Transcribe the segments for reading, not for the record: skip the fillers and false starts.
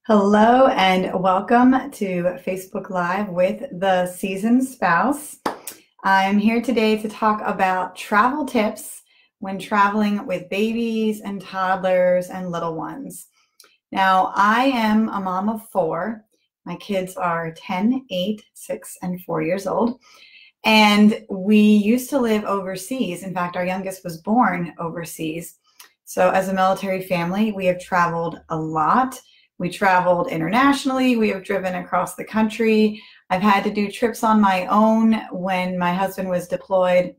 Hello and welcome to Facebook Live with the seasoned spouse. I'm here today to talk about travel tips when traveling with babies and toddlers and little ones. Now, I am a mom of four. My kids are 10, 8, 6, and 4 years old. And we used to live overseas. In fact, our youngest was born overseas. So as a military family, we have traveled a lot. We traveled internationally. We have driven across the country. I've had to do trips on my own when my husband was deployed.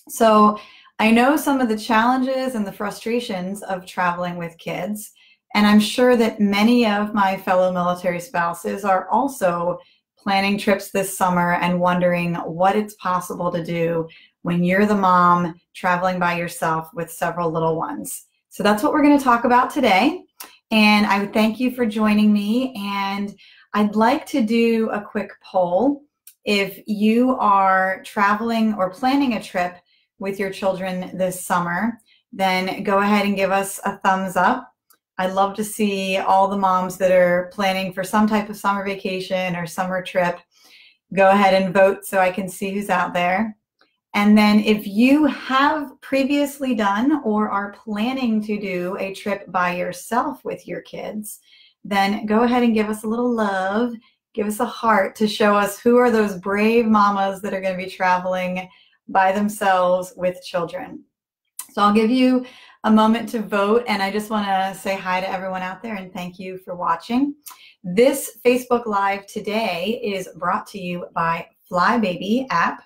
So I know some of the challenges and the frustrations of traveling with kids. And I'm sure that many of my fellow military spouses are also planning trips this summer and wondering what it's possible to do when you're the mom traveling by yourself with several little ones. So that's what we're going to talk about today. And I would thank you for joining me. And I'd like to do a quick poll. If you are traveling or planning a trip with your children this summer, then go ahead and give us a thumbs up. I'd love to see all the moms that are planning for some type of summer vacation or summer trip. Go ahead and vote so I can see who's out there. And then if you have previously done or are planning to do a trip by yourself with your kids, then go ahead and give us a little love, give us a heart to show us who are those brave mamas that are going to be traveling by themselves with children. So I'll give you a moment to vote, and I just want to say hi to everyone out there and thank you for watching. This Facebook Live today is brought to you by FlyBaby App,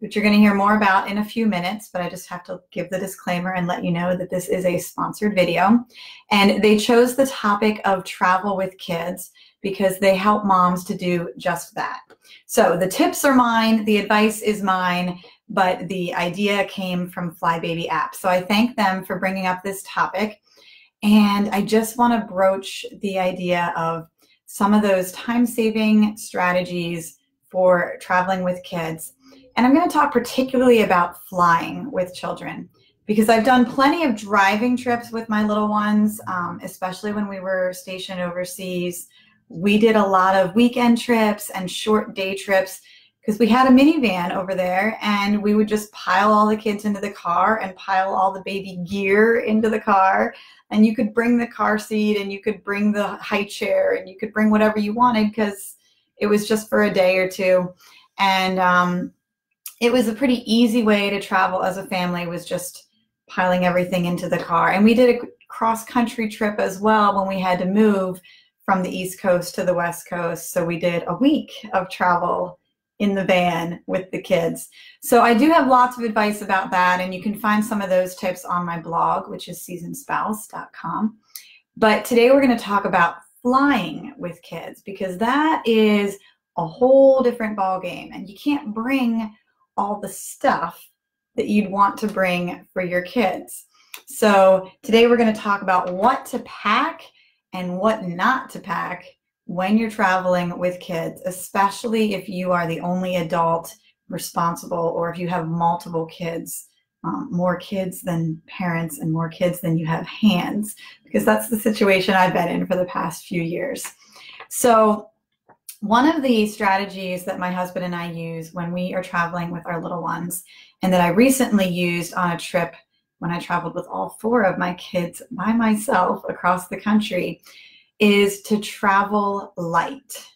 which you're going to hear more about in a few minutes, but I just have to give the disclaimer and let you know that this is a sponsored video. And they chose the topic of travel with kids because they help moms to do just that. So the tips are mine, the advice is mine, but the idea came from FlyBaby App. So I thank them for bringing up this topic. And I just want to broach the idea of some of those time-saving strategies for traveling with kids. And I'm going to talk particularly about flying with children because I've done plenty of driving trips with my little ones, especially when we were stationed overseas. We did a lot of weekend trips and short day trips because we had a minivan over there, and we would just pile all the kids into the car and pile all the baby gear into the car. And you could bring the car seat and you could bring the high chair and you could bring whatever you wanted because it was just for a day or two. And it was a pretty easy way to travel as a family, was just piling everything into the car. And we did a cross-country trip as well when we had to move from the East Coast to the West Coast. So we did a week of travel in the van with the kids. So I do have lots of advice about that, and you can find some of those tips on my blog, which is seasonedspouse.com. But today we're going to talk about flying with kids because that is a whole different ballgame, and you can't bring all the stuff that you'd want to bring for your kids. So today we're going to talk about what to pack and what not to pack when you're traveling with kids, especially if you are the only adult responsible or if you have multiple kids, more kids than parents and more kids than you have hands, because that's the situation I've been in for the past few years. So one of the strategies that my husband and I use when we are traveling with our little ones, and that I recently used on a trip when I traveled with all four of my kids by myself across the country, is to travel light.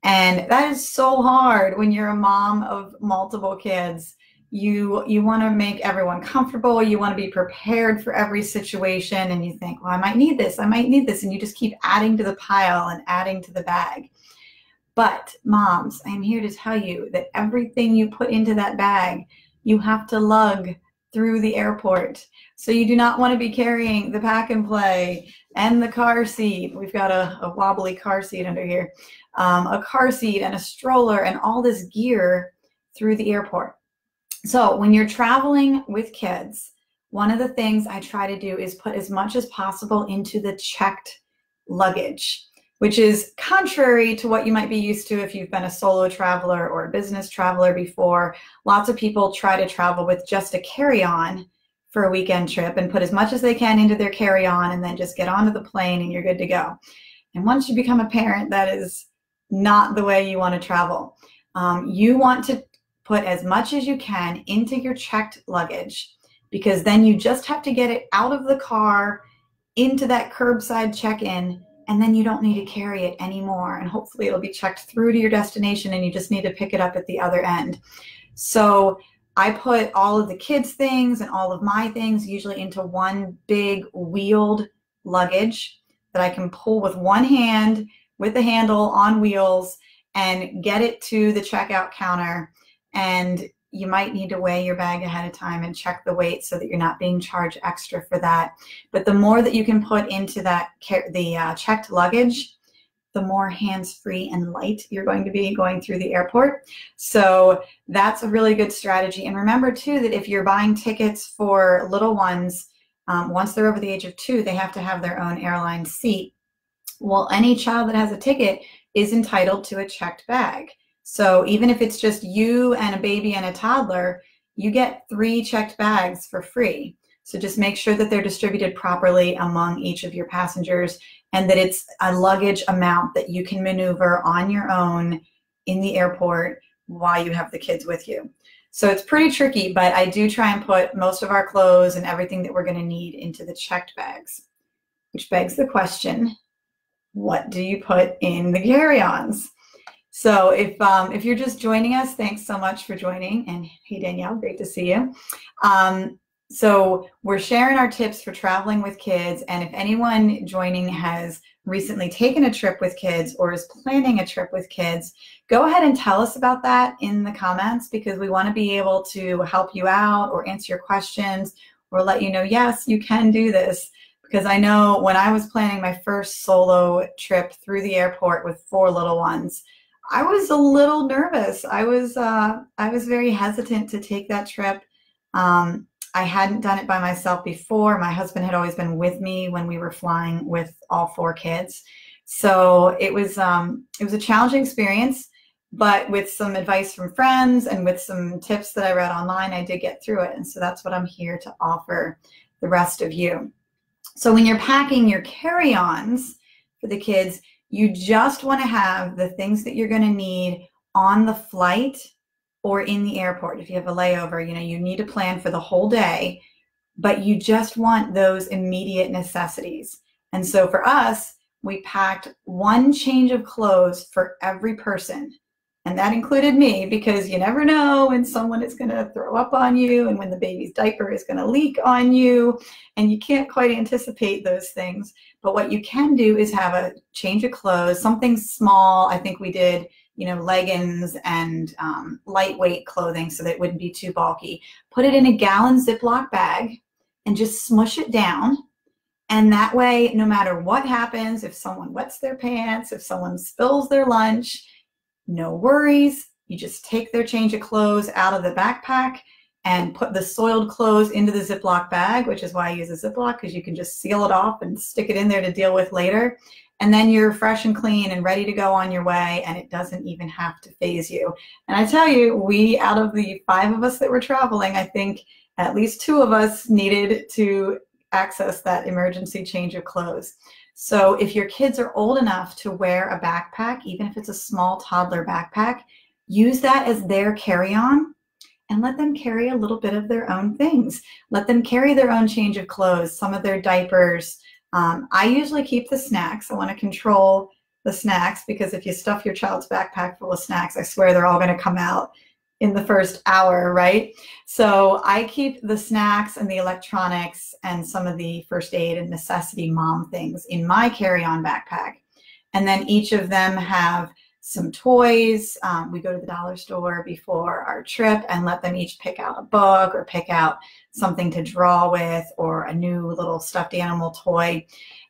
And that is so hard when you're a mom of multiple kids. You want to make everyone comfortable. You want to be prepared for every situation. And you think, well, I might need this. I might need this. And you just keep adding to the pile and adding to the bag. But moms, I'm here to tell you that everything you put into that bag, you have to lug through the airport. So you do not want to be carrying the pack and play and the car seat. We've got a wobbly car seat under here. A car seat and a stroller and all this gear through the airport. So when you're traveling with kids, one of the things I try to do is put as much as possible into the checked luggage, which is contrary to what you might be used to if you've been a solo traveler or a business traveler before. Lots of people try to travel with just a carry-on for a weekend trip and put as much as they can into their carry-on and then just get onto the plane and you're good to go. And once you become a parent, that is not the way you want to travel. You want to put as much as you can into your checked luggage, because then you just have to get it out of the car into that curbside check-in, and then you don't need to carry it anymore. And hopefully it'll be checked through to your destination and you just need to pick it up at the other end. So I put all of the kids' things and all of my things usually into one big wheeled luggage that I can pull with one hand with the handle on wheels and get it to the checkout counter. And you might need to weigh your bag ahead of time and check the weight so that you're not being charged extra for that. But the more that you can put into that checked luggage, the more hands-free and light you're going to be going through the airport. So that's a really good strategy. And remember too that if you're buying tickets for little ones, once they're over the age of 2, they have to have their own airline seat. Well, any child that has a ticket is entitled to a checked bag. So even if it's just you and a baby and a toddler, you get 3 checked bags for free. So just make sure that they're distributed properly among each of your passengers, and that it's a luggage amount that you can maneuver on your own in the airport while you have the kids with you. So it's pretty tricky, but I do try and put most of our clothes and everything that we're going to need into the checked bags, which begs the question, what do you put in the carry-ons? So if you're just joining us, thanks so much for joining. And hey, Danielle, great to see you. So we're sharing our tips for traveling with kids. And if anyone joining has recently taken a trip with kids or is planning a trip with kids, go ahead and tell us about that in the comments, because we want to be able to help you out or answer your questions or let you know, yes, you can do this. Because I know when I was planning my first solo trip through the airport with 4 little ones, I was a little nervous. I was very hesitant to take that trip. I hadn't done it by myself before. My husband had always been with me when we were flying with all 4 kids. So it was a challenging experience, but with some advice from friends and with some tips that I read online, I did get through it. And so that's what I'm here to offer the rest of you. So when you're packing your carry-ons for the kids, you just want to have the things that you're going to need on the flight or in the airport. If you have a layover, you need to plan for the whole day, but you just want those immediate necessities. And so for us, we packed 1 change of clothes for every person. And that included me, because you never know when someone is going to throw up on you and when the baby's diaper is going to leak on you, and you can't quite anticipate those things. But what you can do is have a change of clothes, something small. I think we did, leggings and lightweight clothing so that it wouldn't be too bulky. Put it in a gallon Ziploc bag and just smush it down. And that way, no matter what happens, if someone wets their pants, if someone spills their lunch, no worries. You just take their change of clothes out of the backpack and put the soiled clothes into the Ziploc bag, which is why I use a Ziploc, because you can just seal it off and stick it in there to deal with later. And then you're fresh and clean and ready to go on your way, and it doesn't even have to faze you. And I tell you, out of the 5 of us that were traveling, I think at least 2 of us needed to access that emergency change of clothes. So if your kids are old enough to wear a backpack, even if it's a small toddler backpack, use that as their carry-on and let them carry a little bit of their own things. Let them carry their own change of clothes, some of their diapers. I usually keep the snacks. I want to control the snacks, because if you stuff your child's backpack full of snacks, I swear they're all going to come out in the first hour, right? So I keep the snacks and the electronics and some of the first aid and necessity mom things in my carry-on backpack. And then each of them have some toys. We go to the dollar store before our trip and let them each pick out a book or pick out something to draw with or a new little stuffed animal toy.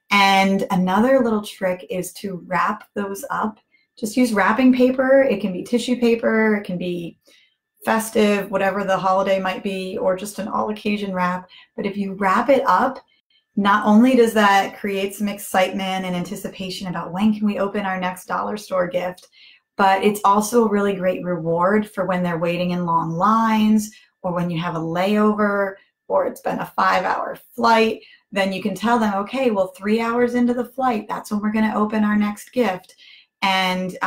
And another little trick is to wrap those up. Just use wrapping paper. It can be tissue paper, it can be festive, whatever the holiday might be, or just an all occasion wrap. But if you wrap it up, not only does that create some excitement and anticipation about when can we open our next dollar store gift, but it's also a really great reward for when they're waiting in long lines, or when you have a layover, or it's been a 5-hour flight. then you can tell them, okay, well, 3 hours into the flight, that's when we're going to open our next gift. And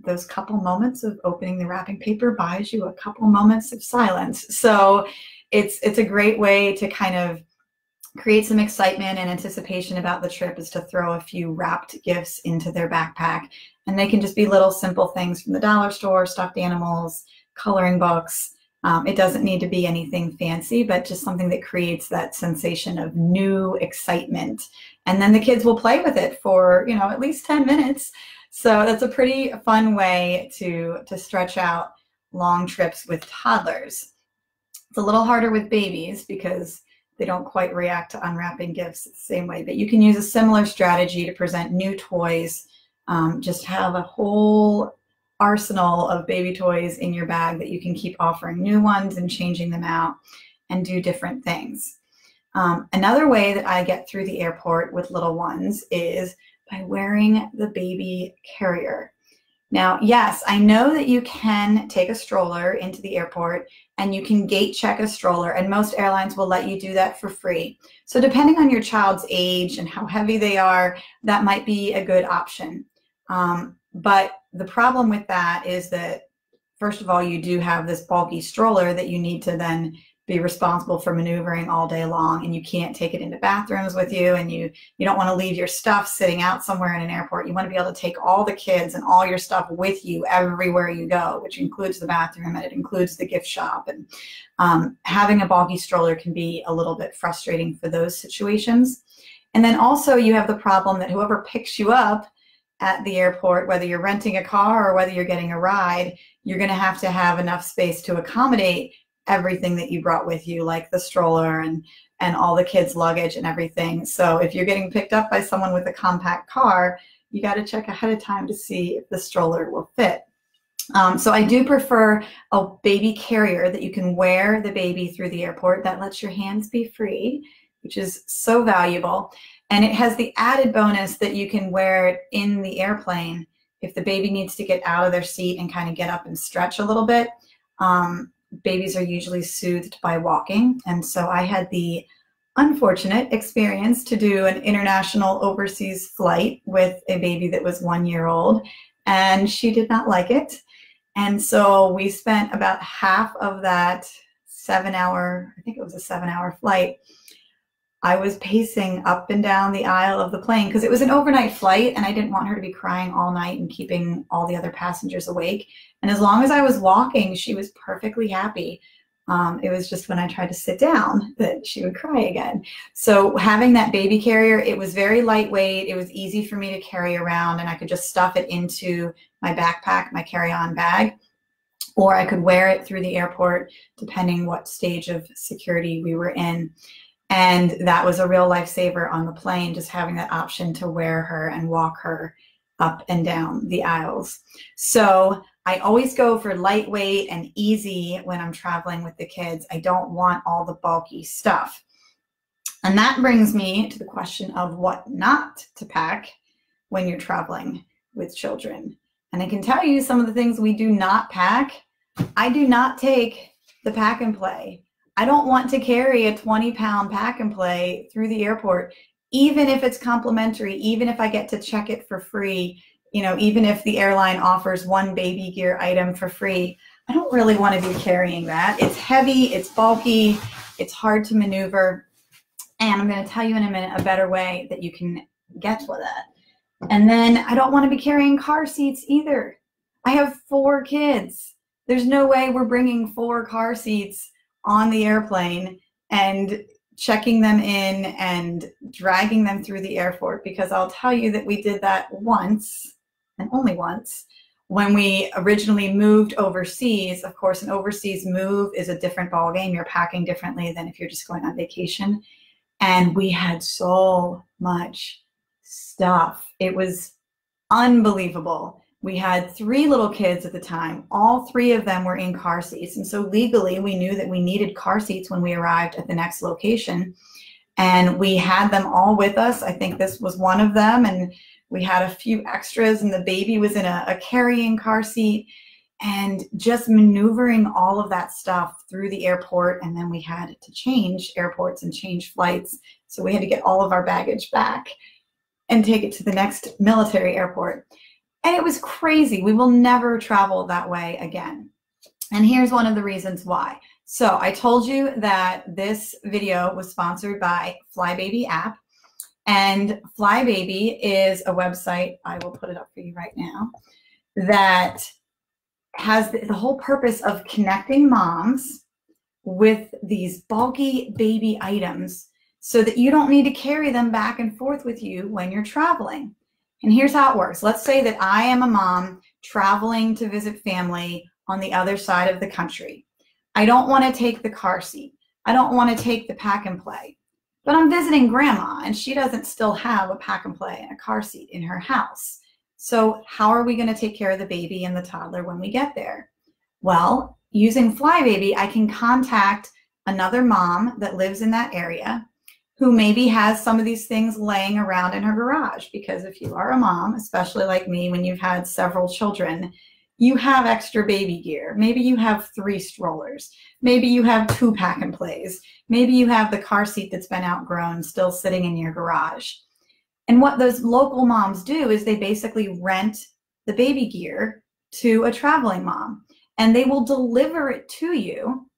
those couple moments of opening the wrapping paper buys you a couple moments of silence. So it's a great way to kind of create some excitement and anticipation about the trip, is to throw a few wrapped gifts into their backpack. And they can just be little simple things from the dollar store, stuffed animals, coloring books. It doesn't need to be anything fancy, but just something that creates that sensation of new excitement. And then the kids will play with it for, you know, at least 10 minutes. So that's a pretty fun way to stretch out long trips with toddlers. It's a little harder with babies because they don't quite react to unwrapping gifts the same way, but you can use a similar strategy to present new toys. Just have a whole arsenal of baby toys in your bag that you can keep offering new ones and changing them out and do different things. Another way that I get through the airport with little ones is by wearing the baby carrier. Now, yes, I know that you can take a stroller into the airport and you can gate check a stroller, and most airlines will let you do that for free. So depending on your child's age and how heavy they are, that might be a good option. But the problem with that is that, first of all, you do have this bulky stroller that you need to then be responsible for maneuvering all day long, and you can't take it into bathrooms with you, and you don't want to leave your stuff sitting out somewhere in an airport. You want to be able to take all the kids and all your stuff with you everywhere you go, which includes the bathroom, and it includes the gift shop. And having a bulky stroller can be a little bit frustrating for those situations. And then also you have the problem that whoever picks you up at the airport, whether you're renting a car or whether you're getting a ride, you're going to have enough space to accommodate everything that you brought with you, like the stroller and all the kids' luggage and everything. So if you're getting picked up by someone with a compact car, you got to check ahead of time to see if the stroller will fit. So I do prefer a baby carrier that you can wear the baby through the airport. That lets your hands be free, which is so valuable. And it has the added bonus that you can wear it in the airplane if the baby needs to get out of their seat and kind of get up and stretch a little bit. Babies are usually soothed by walking. And so I had the unfortunate experience to do an international overseas flight with a baby that was 1 year old, and she did not like it. And so we spent about half of that 7-hour, I think it was a 7-hour flight, I was pacing up and down the aisle of the plane because it was an overnight flight and I didn't want her to be crying all night and keeping all the other passengers awake. And as long as I was walking, she was perfectly happy. It was just when I tried to sit down that she would cry again. So having that baby carrier, it was very lightweight. It was easy for me to carry around, and I could just stuff it into my backpack, my carry-on bag, or I could wear it through the airport depending what stage of security we were in. And that was a real lifesaver on the plane, just having that option to wear her and walk her up and down the aisles. So I always go for lightweight and easy when I'm traveling with the kids. I don't want all the bulky stuff. And that brings me to the question of what not to pack when you're traveling with children. And I can tell you some of the things we do not pack. I do not take the pack and play. I don't want to carry a 20-pound pack and play through the airport, even if it's complimentary, even if I get to check it for free, you know, even if the airline offers one baby gear item for free. I don't really want to be carrying that. It's heavy, it's bulky, it's hard to maneuver. And I'm going to tell you in a minute a better way that you can get to that. And then I don't want to be carrying car seats either. I have 4 kids. There's no way we're bringing 4 car seats on the airplane and checking them in and dragging them through the airport, because I'll tell you that we did that once, and only once, when we originally moved overseas. Of course, an overseas move is a different ballgame. You're packing differently than if you're just going on vacation. And we had so much stuff. It was unbelievable. We had 3 little kids at the time. All 3 of them were in car seats. And so legally, we knew that we needed car seats when we arrived at the next location. And we had them all with us. I think this was one of them. And we had a few extras, and the baby was in a carrying car seat. And just maneuvering all of that stuff through the airport. And then we had to change airports and change flights So we had to get all of our baggage back and take it to the next military airport. And it was crazy. We will never travel that way again. And here's one of the reasons why. So I told you that this video was sponsored by FlyBaby App. And FlyBaby is a website, I will put it up for you right now, that has the whole purpose of connecting moms with these bulky baby items so that you don't need to carry them back and forth with you when you're traveling. And here's how it works. Let's say that I am a mom traveling to visit family on the other side of the country. I don't want to take the car seat. I don't want to take the pack and play. But I'm visiting grandma and she doesn't still have a pack and play and a car seat in her house. So how are we going to take care of the baby and the toddler when we get there? Well, using FlyBaby, I can contact another mom that lives in that area who maybe has some of these things laying around in her garage. Because if you are a mom, especially like me, when you've had several children, you have extra baby gear. Maybe you have 3 strollers. Maybe you have 2 pack and plays. Maybe you have the car seat that's been outgrown still sitting in your garage. And what those local moms do is they basically rent the baby gear to a traveling mom, and they will deliver it to you.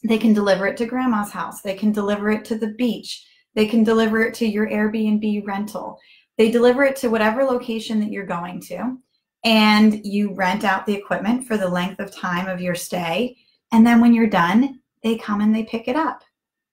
They can deliver it to grandma's house. They can deliver it to the beach. They can deliver it to your Airbnb rental. They deliver it to whatever location that you're going to, and you rent out the equipment for the length of time of your stay. And then when you're done, they come and they pick it up.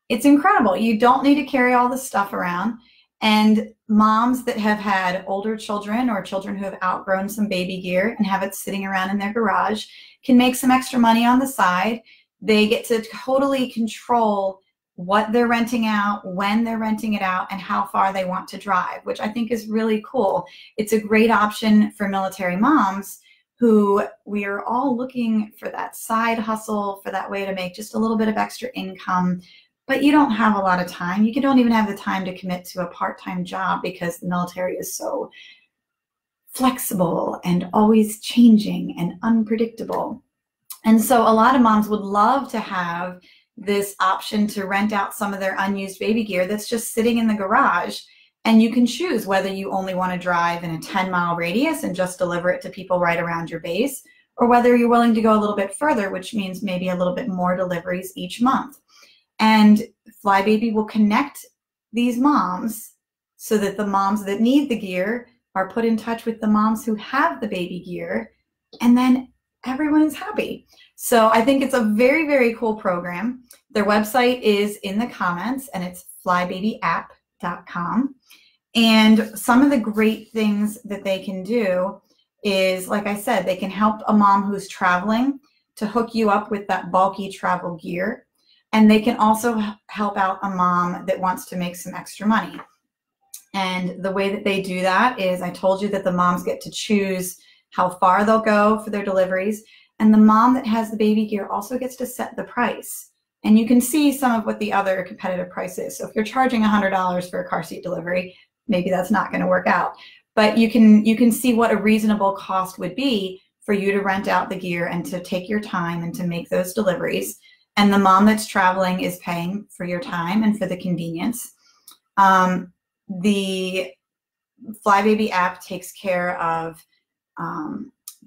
It's incredible. You don't need to carry all this stuff around. And moms that have had older children or children who have outgrown some baby gear and have it sitting around in their garage can make some extra money on the side. They get to totally control what they're renting out, when they're renting it out, and how far they want to drive, which I think is really cool. It's a great option for military moms who we are all looking for that side hustle, for that way to make just a little bit of extra income. But you don't have a lot of time. You don't even have the time to commit to a part-time job because the military is so flexible and always changing and unpredictable. And so a lot of moms would love to have this option to rent out some of their unused baby gear that's just sitting in the garage. And you can choose whether you only want to drive in a 10-mile radius and just deliver it to people right around your base, or whether you're willing to go a little bit further, which means maybe a little bit more deliveries each month. And FlyBaby will connect these moms so that the moms that need the gear are put in touch with the moms who have the baby gear, and then everyone is happy. So I think it's a very, very cool program. Their website is in the comments, and it's flybabyapp.com. And some of the great things that they can do is, like I said, they can help a mom who's traveling to hook you up with that bulky travel gear. And they can also help out a mom that wants to make some extra money. And the way that they do that is, I told you that the moms get to choose how far they'll go for their deliveries. And the mom that has the baby gear also gets to set the price. And you can see some of what the other competitive price is. So if you're charging $100 for a car seat delivery, maybe that's not going to work out. But you can see what a reasonable cost would be for you to rent out the gear and to take your time and to make those deliveries. And the mom that's traveling is paying for your time and for the convenience. The FlyBaby app takes care of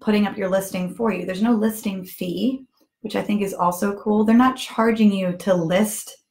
putting up your listing for you. There's no listing fee, which I think is also cool. They're not charging you to list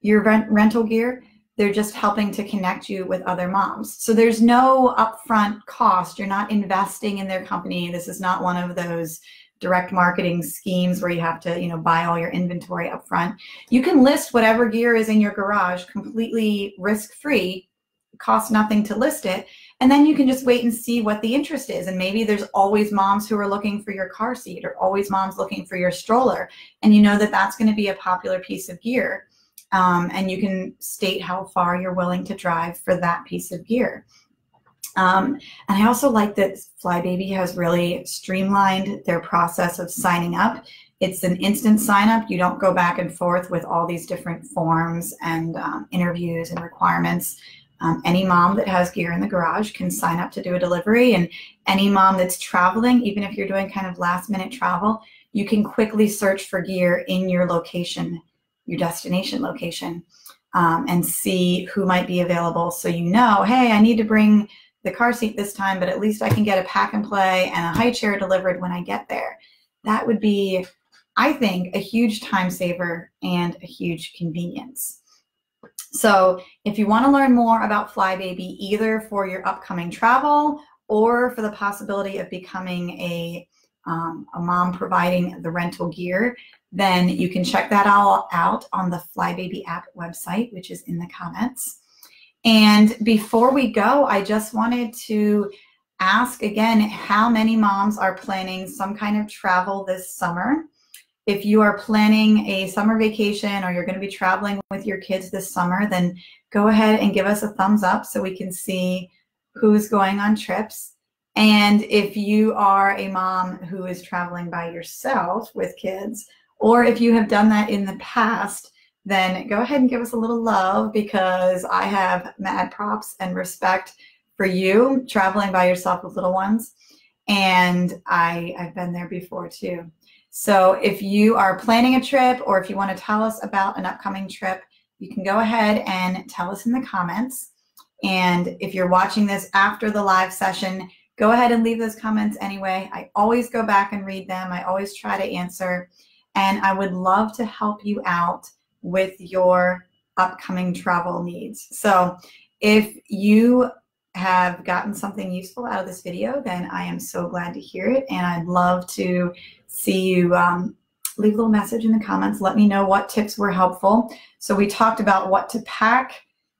your rental gear. They're just helping to connect you with other moms. So there's no upfront cost. You're not investing in their company. This is not one of those direct marketing schemes where you have to, buy all your inventory up front. You can list whatever gear is in your garage completely risk-free. It costs nothing to list it. And then you can just wait and see what the interest is. And maybe there's always moms who are looking for your car seat, or always moms looking for your stroller. And you know that that's going to be a popular piece of gear. And you can state how far you're willing to drive for that piece of gear. And I also like that FlyBaby has really streamlined their process of signing up. It's an instant sign up. You don't go back and forth with all these different forms and interviews and requirements. Any mom that has gear in the garage can sign up to do a delivery, and any mom that's traveling, even if you're doing kind of last minute travel, you can quickly search for gear in your location, your destination location. and see who might be available, so you know, hey, I need to bring the car seat this time, but at least I can get a pack and play and a high chair delivered when I get there. That would be, I think, a huge time saver and a huge convenience. So if you want to learn more about FlyBaby, either for your upcoming travel or for the possibility of becoming a mom providing the rental gear, then you can check that all out on the FlyBaby app website, which is in the comments. And before we go, I just wanted to ask again, how many moms are planning some kind of travel this summer? If you are planning a summer vacation or you're going to be traveling with your kids this summer, then go ahead and give us a thumbs up so we can see who's going on trips. And if you are a mom who is traveling by yourself with kids, or if you have done that in the past, then go ahead and give us a little love, because I have mad props and respect for you traveling by yourself with little ones. And I've been there before too. So if you are planning a trip, or if you want to tell us about an upcoming trip, you can go ahead and tell us in the comments. And if you're watching this after the live session, go ahead and leave those comments anyway. I always go back and read them. I always try to answer. And I would love to help you out with your upcoming travel needs. So if you have gotten something useful out of this video, then I am so glad to hear it. And I'd love to see you leave a little message in the comments. Let me know what tips were helpful. So we talked about what to pack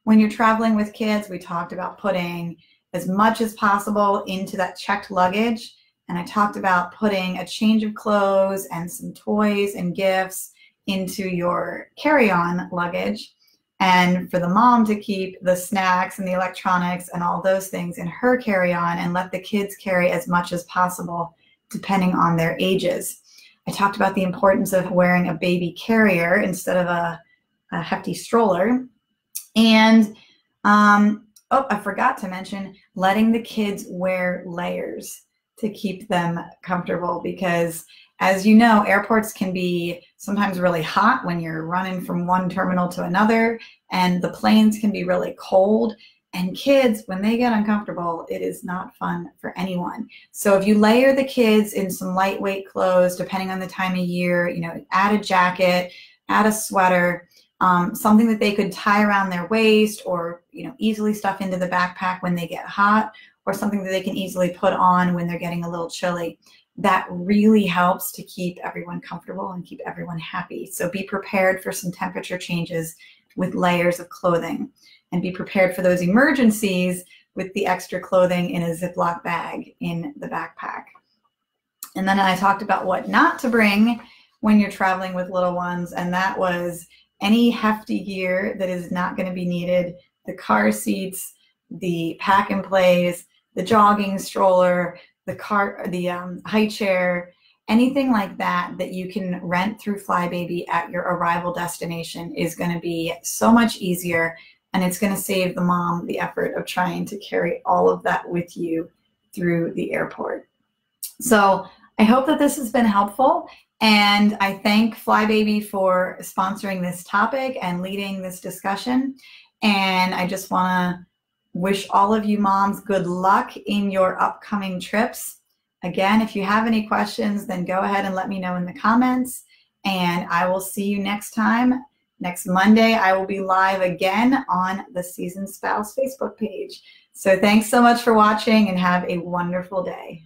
when you're traveling with kids. We talked about putting as much as possible into that checked luggage. And I talked about putting a change of clothes and some toys and gifts into your carry-on luggage. And for the mom to keep the snacks and the electronics and all those things in her carry-on, and let the kids carry as much as possible depending on their ages. I talked about the importance of wearing a baby carrier instead of a hefty stroller. And oh, I forgot to mention letting the kids wear layers to keep them comfortable, because as you know, airports can be sometimes really hot when you're running from one terminal to another, and the planes can be really cold. And kids, when they get uncomfortable, it is not fun for anyone. So if you layer the kids in some lightweight clothes, depending on the time of year, you know, add a jacket, add a sweater, something that they could tie around their waist, or, you know, easily stuff into the backpack when they get hot, or something that they can easily put on when they're getting a little chilly. That really helps to keep everyone comfortable and keep everyone happy. So be prepared for some temperature changes with layers of clothing, and be prepared for those emergencies with the extra clothing in a Ziploc bag in the backpack. And then I talked about what not to bring when you're traveling with little ones, and that was any hefty gear that is not going to be needed: the car seats, the pack and plays, the jogging stroller, the high chair, anything like that that you can rent through FlyBaby at your arrival destination is going to be so much easier, and it's going to save the mom the effort of trying to carry all of that with you through the airport. So I hope that this has been helpful, and I thank FlyBaby for sponsoring this topic and leading this discussion. And I just want to wish all of you moms good luck in your upcoming trips. Again, if you have any questions, then go ahead and let me know in the comments, and I will see you next time. Next Monday, I will be live again on the Seasoned Spouse Facebook page. So thanks so much for watching, and have a wonderful day.